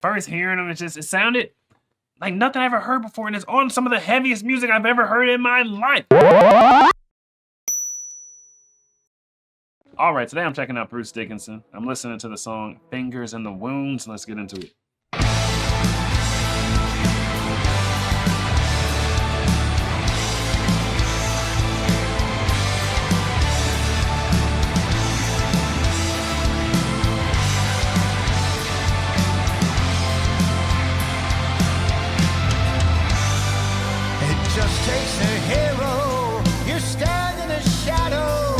first hearing them, it sounded like nothing I ever heard before, and it's on some of the heaviest music I've ever heard in my life. All right, today I'm checking out Bruce Dickinson. I'm listening to the song Fingers in the Wounds. Let's get into it. Just takes a hero. You stand in a shadow.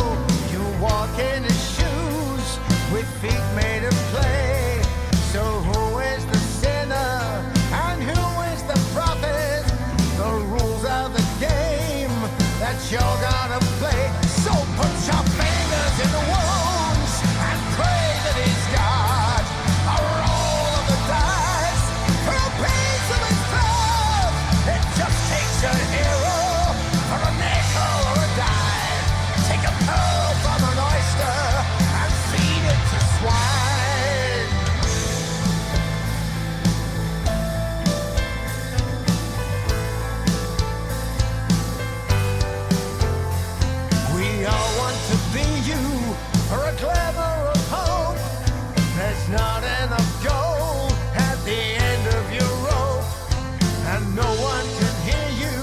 You walk in his shoes with feet made of clay. So who is the sinner and who is the prophet? The rules of the game that you're gonna play. So put your fingers in the wounds and pray that he's got a roll of the dice for a piece of his blood. It just takes a hero for a nickel or a dime. Take a pearl from an oyster and feed it to swine. We all want to be you for a glimmer of hope. There's not enough gold at the end of your rope, and no one can hear you.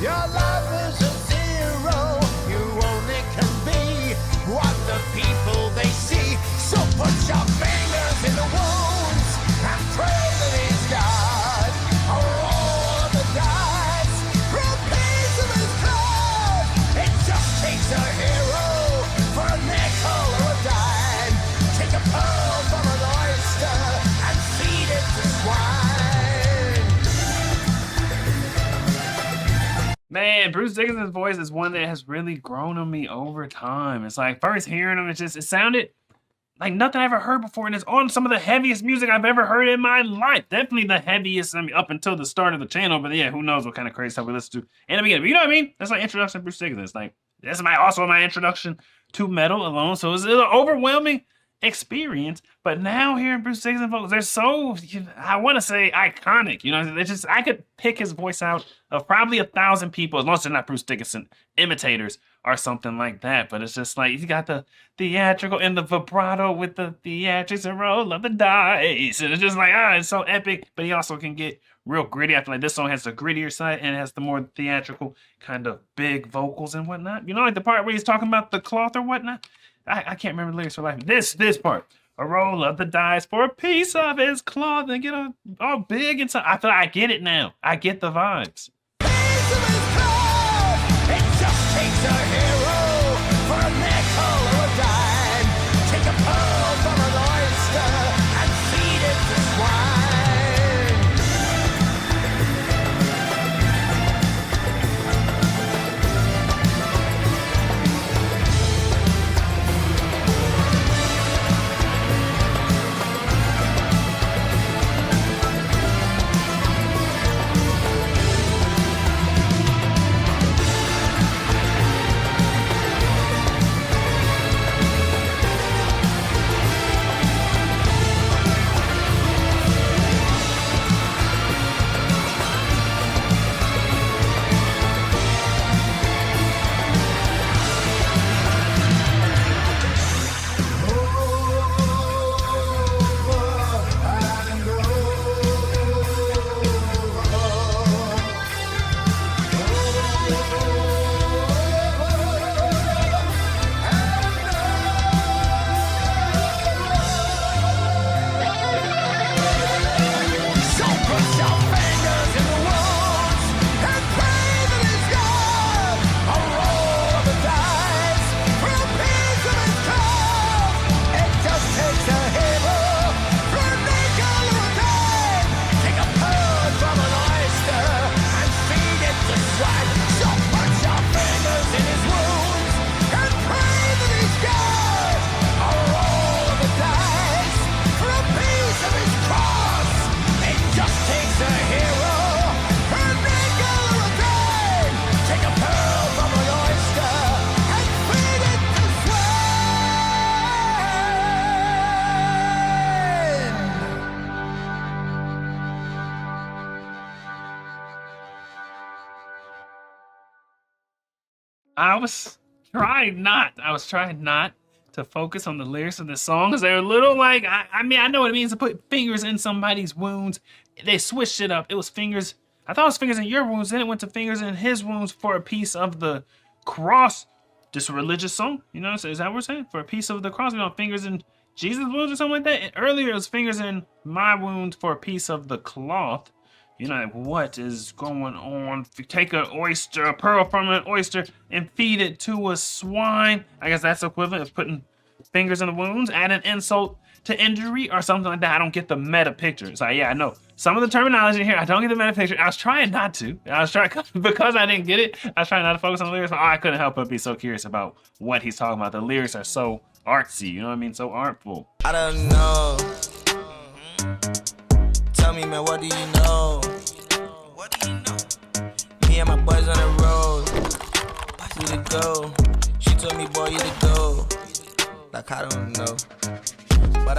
Your life is a zero. You only can be what the people they see. So put your fingers in the wounds and pray that he's got a roll of the dice for a piece of his blood. It just takes a hero for a nickel or a dime. Take a pearl from an oyster and feed it to swine. Man, Bruce Dickinson's voice is one that has really grown on me over time. It's like first hearing him, it sounded like nothing I ever heard before, and it's on some of the heaviest music I've ever heard in my life. Definitely the heaviest, I mean, up until the start of the channel, but yeah, who knows what kind of crazy stuff we listen to in the beginning. But you know what I mean? That's my introduction to Bruce Dickinson. It's like, this is also my introduction to metal alone, so it's an overwhelming experience. But now hearing Bruce Dickinson vocals, they're so, I want to say iconic. You know, it's just, I could pick his voice out of probably 1,000 people, as long as they're not Bruce Dickinson imitators or something like that. But it's just like, you got the theatrical and the vibrato with the theatrics and roll of the dice, and it's just like, it's so epic. But he also can get real gritty. I feel like this song has the grittier side and it has the more theatrical kind of big vocals and whatnot. You know, like the part where he's talking about the cloth or whatnot. I can't remember the lyrics for life. This part. A roll of the dice for a piece of his cloth and get all big and so I feel like I get it now. I get the vibes. Piece of his blood. It just takes a hero for a nickel or a dime. Take a pearl from an oyster and feed it to swine. I was trying not to focus on the lyrics of the song because they're a little like, I mean, I know what it means to put fingers in somebody's wounds. They switched it up. It was fingers. I thought it was fingers in your wounds. Then it went to fingers in his wounds for a piece of the cross. Just a religious song, you know? So is that what we're saying? For a piece of the cross, you know, fingers in Jesus' wounds or something like that. And earlier it was fingers in my wounds for a piece of the cloth. You know, like, what is going on? If you take an oyster, a pearl from an oyster, and feed it to a swine. I guess that's equivalent of putting fingers in the wounds, add an insult to injury, or something like that. I don't get the meta picture. It's like, yeah, I know some of the terminology here. I don't get the meta picture. I was trying not to. Because I didn't get it. I was trying not to focus on the lyrics. Oh, I couldn't help but be so curious about what he's talking about. The lyrics are so artsy. You know what I mean? So artful. I don't know. Tell me, man, what do you know? What do you know? Me and my boys on the road. You to go. She told me, boy, you to go. Like, I don't know.